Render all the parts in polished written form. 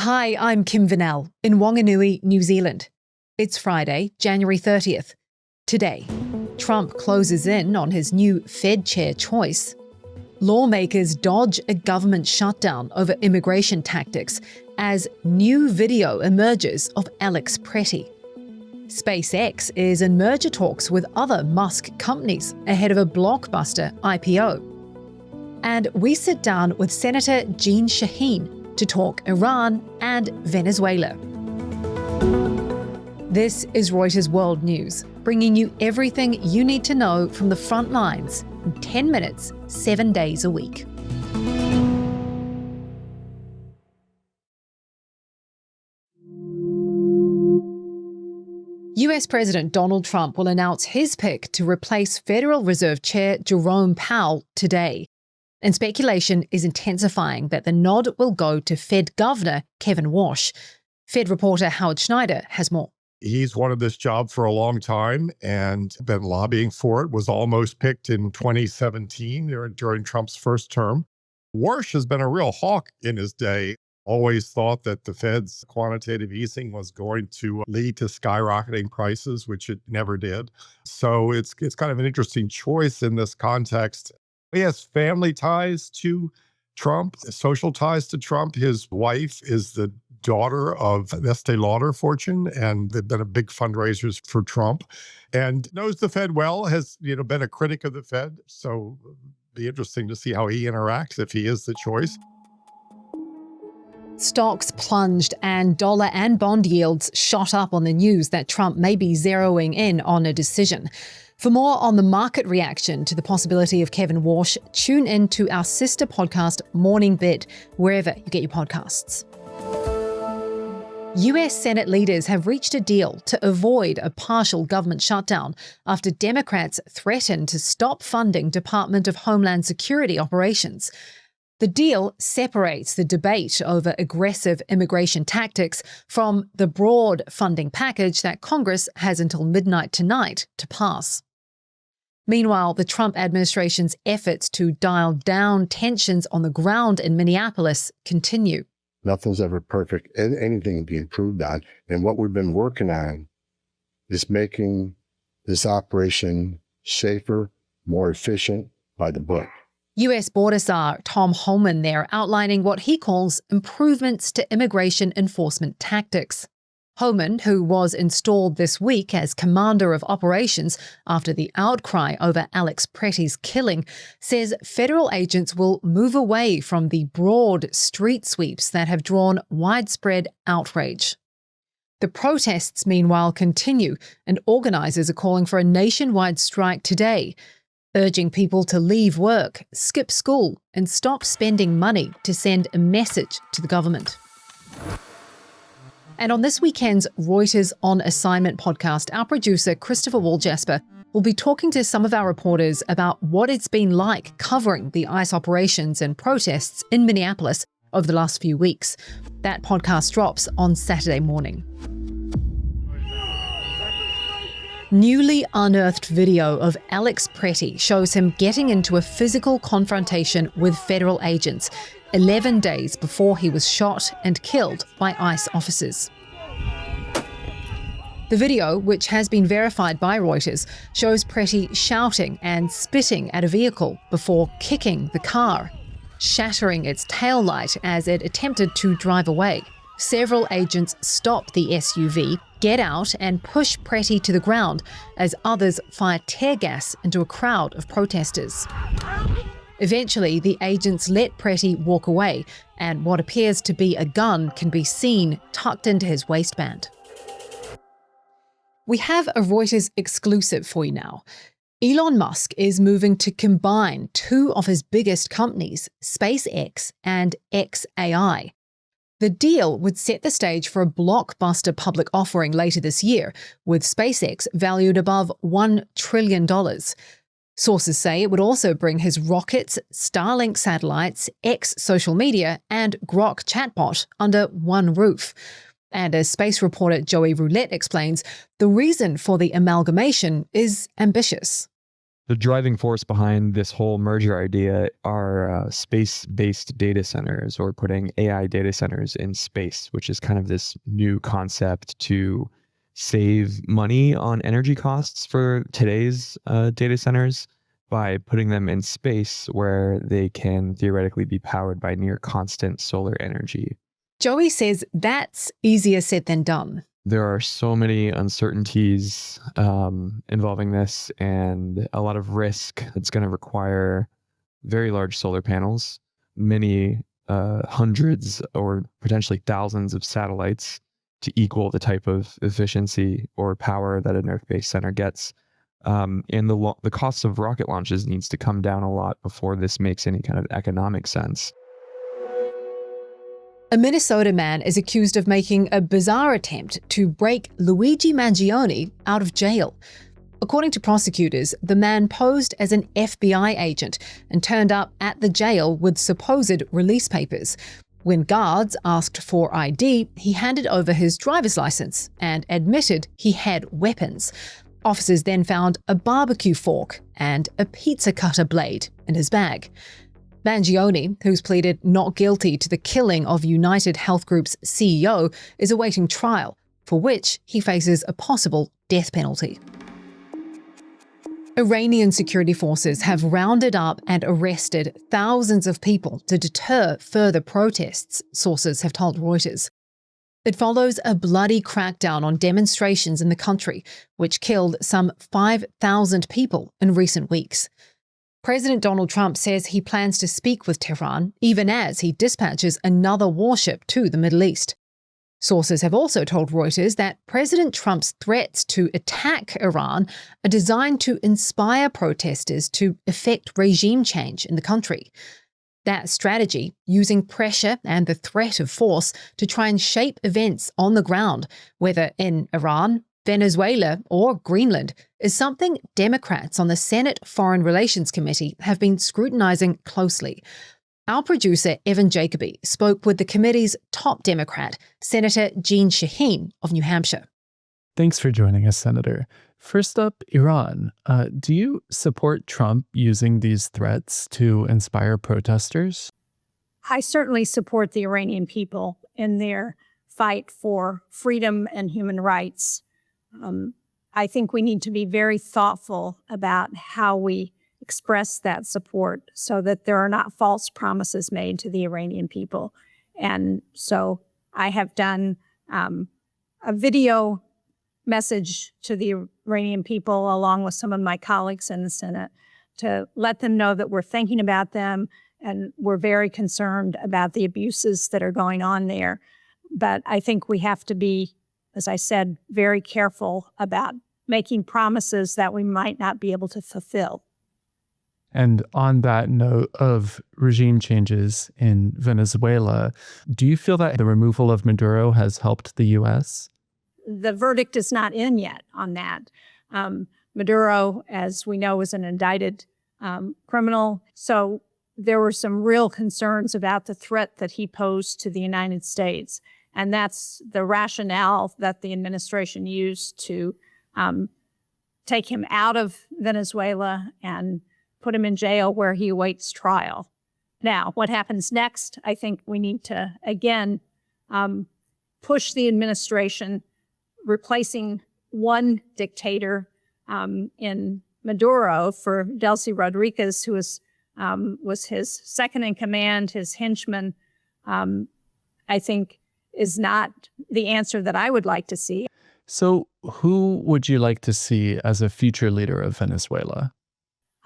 Hi, I'm Kim Vanell in Wanganui, New Zealand. It's Friday, January 30th. Today, Trump closes in on his new Fed chair choice. Lawmakers dodge a government shutdown over immigration tactics as new video emerges of Alex Pretty. SpaceX is in merger talks with other Musk companies ahead of a blockbuster IPO. And we sit down with Senator Jeanne Shaheen to talk Iran and Venezuela. This is Reuters World News, bringing you everything you need to know from the front lines in 10 minutes, 7 days a week. US President Donald Trump will announce his pick to replace Federal Reserve Chair Jerome Powell today. And speculation is intensifying that the nod will go to Fed Governor Kevin Warsh. Fed reporter Howard Schneider has more. He's wanted this job for a long time and been lobbying for it, was almost picked in 2017 during Trump's first term. Warsh has been a real hawk in his day, always thought that the Fed's quantitative easing was going to lead to skyrocketing prices, which it never did. So it's kind of an interesting choice in this context. He has family ties to Trump, social ties to Trump. His wife is the daughter of Estee Lauder fortune, and they've been a big fundraisers for Trump, and knows the Fed well, has been a critic of the Fed. So it'll be interesting to see how he interacts if he is the choice. Stocks plunged and dollar and bond yields shot up on the news that Trump may be zeroing in on a decision. For more on the market reaction to the possibility of Kevin Warsh, tune in to our sister podcast, Morning Bid, wherever you get your podcasts. US Senate leaders have reached a deal to avoid a partial government shutdown after Democrats threatened to stop funding Department of Homeland Security operations. The deal separates the debate over aggressive immigration tactics from the broad funding package that Congress has until midnight tonight to pass. Meanwhile, the Trump administration's efforts to dial down tensions on the ground in Minneapolis continue. Nothing's ever perfect. Anything can be improved on. And what we've been working on is making this operation safer, more efficient, by the book. US Border Czar Tom Homan there outlining what he calls improvements to immigration enforcement tactics. Homan, who was installed this week as commander of operations after the outcry over Alex Pretty's killing, says federal agents will move away from the broad street sweeps that have drawn widespread outrage. The protests, meanwhile, continue, and organizers are calling for a nationwide strike today, urging people to leave work, skip school, and stop spending money to send a message to the government. And on this weekend's Reuters On Assignment podcast, our producer, Christopher Walljasper, will be talking to some of our reporters about what it's been like covering the ICE operations and protests in Minneapolis over the last few weeks. That podcast drops on Saturday morning. Newly unearthed video of Alex Pretty shows him getting into a physical confrontation with federal agents 11 days before he was shot and killed by ICE officers. The video, which has been verified by Reuters, shows Pretty shouting and spitting at a vehicle before kicking the car, shattering its taillight as it attempted to drive away. Several agents stop the SUV, get out and push Pretty to the ground as others fire tear gas into a crowd of protesters. Eventually, the agents let Pretty walk away, and what appears to be a gun can be seen tucked into his waistband. We have a Reuters exclusive for you now. Elon Musk is moving to combine two of his biggest companies, SpaceX and XAI. The deal would set the stage for a blockbuster public offering later this year, with SpaceX valued above $1 trillion. Sources say it would also bring his rockets, Starlink satellites, X social media, and Grok chatbot under one roof. And as space reporter Joey Roulette explains, the reason for the amalgamation is ambitious. The driving force behind this whole merger idea are space-based data centers, or putting AI data centers in space, which is kind of this new concept to save money on energy costs for today's data centers by putting them in space where they can theoretically be powered by near constant solar energy. Joey says that's easier said than done. There are so many uncertainties involving this, and a lot of risk. It's going to require very large solar panels, many hundreds or potentially thousands of satellites to equal the type of efficiency or power that an Earth-based center gets. And the cost of rocket launches needs to come down a lot before this makes any kind of economic sense. A Minnesota man is accused of making a bizarre attempt to break Luigi Mangione out of jail. According to prosecutors, the man posed as an FBI agent and turned up at the jail with supposed release papers. When guards asked for ID, he handed over his driver's license and admitted he had weapons. Officers then found a barbecue fork and a pizza cutter blade in his bag. Mangione, who's pleaded not guilty to the killing of United Health Group's CEO, is awaiting trial, for which he faces a possible death penalty. Iranian security forces have rounded up and arrested thousands of people to deter further protests, sources have told Reuters. It follows a bloody crackdown on demonstrations in the country, which killed some 5,000 people in recent weeks. President Donald Trump says he plans to speak with Tehran, even as he dispatches another warship to the Middle East. Sources have also told Reuters that President Trump's threats to attack Iran are designed to inspire protesters to effect regime change in the country. That strategy, using pressure and the threat of force to try and shape events on the ground, whether in Iran, Venezuela, or Greenland, is something Democrats on the Senate Foreign Relations Committee have been scrutinizing closely. Our producer, Evan Jacoby, spoke with the committee's top Democrat, Senator Jeanne Shaheen of New Hampshire. Thanks for joining us, Senator. First up, Iran. Do you support Trump using these threats to inspire protesters? I certainly support the Iranian people in their fight for freedom and human rights. I think we need to be very thoughtful about how we express that support so that there are not false promises made to the Iranian people. And so I have done a video message to the Iranian people, along with some of my colleagues in the Senate, to let them know that we're thinking about them and we're very concerned about the abuses that are going on there. But I think we have to be, as I said, very careful about making promises that we might not be able to fulfill. And on that note of regime changes in Venezuela, do you feel that the removal of Maduro has helped the U.S.? The verdict is not in yet on that. Maduro, as we know, is an indicted criminal. So there were some real concerns about the threat that he posed to the United States. And that's the rationale that the administration used to take him out of Venezuela and put him in jail where he awaits trial. Now, what happens next? I think we need to, again, push the administration, replacing one dictator in Maduro for Delcy Rodriguez, who was his second in command, his henchman, I think is not the answer that I would like to see. So who would you like to see as a future leader of Venezuela?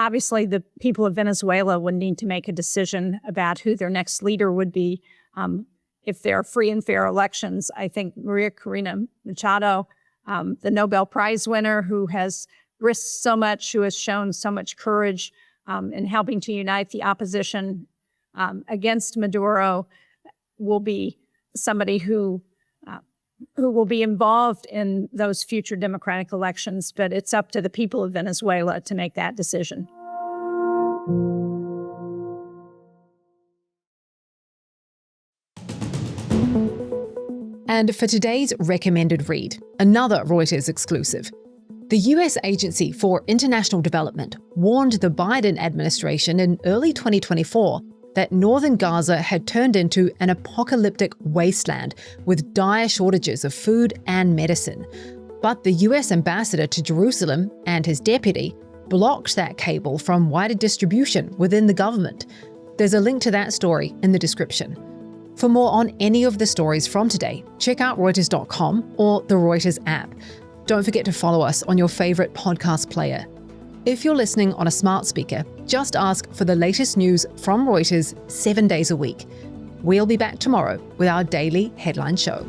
Obviously, the people of Venezuela would need to make a decision about who their next leader would be. If there are free and fair elections, I think Maria Corina Machado, the Nobel Prize winner who has risked so much, who has shown so much courage in helping to unite the opposition against Maduro, will be somebody who will be involved in those future democratic elections, but it's up to the people of Venezuela to make that decision. And for today's recommended read, another Reuters exclusive. The US Agency for International Development warned the Biden administration in early 2024 that northern Gaza had turned into an apocalyptic wasteland with dire shortages of food and medicine. But the US ambassador to Jerusalem and his deputy blocked that cable from wider distribution within the government. There's a link to that story in the description. For more on any of the stories from today, check out Reuters.com or the Reuters app. Don't forget to follow us on your favorite podcast player. If you're listening on a smart speaker, just ask for the latest news from Reuters 7 days a week. We'll be back tomorrow with our daily headline show.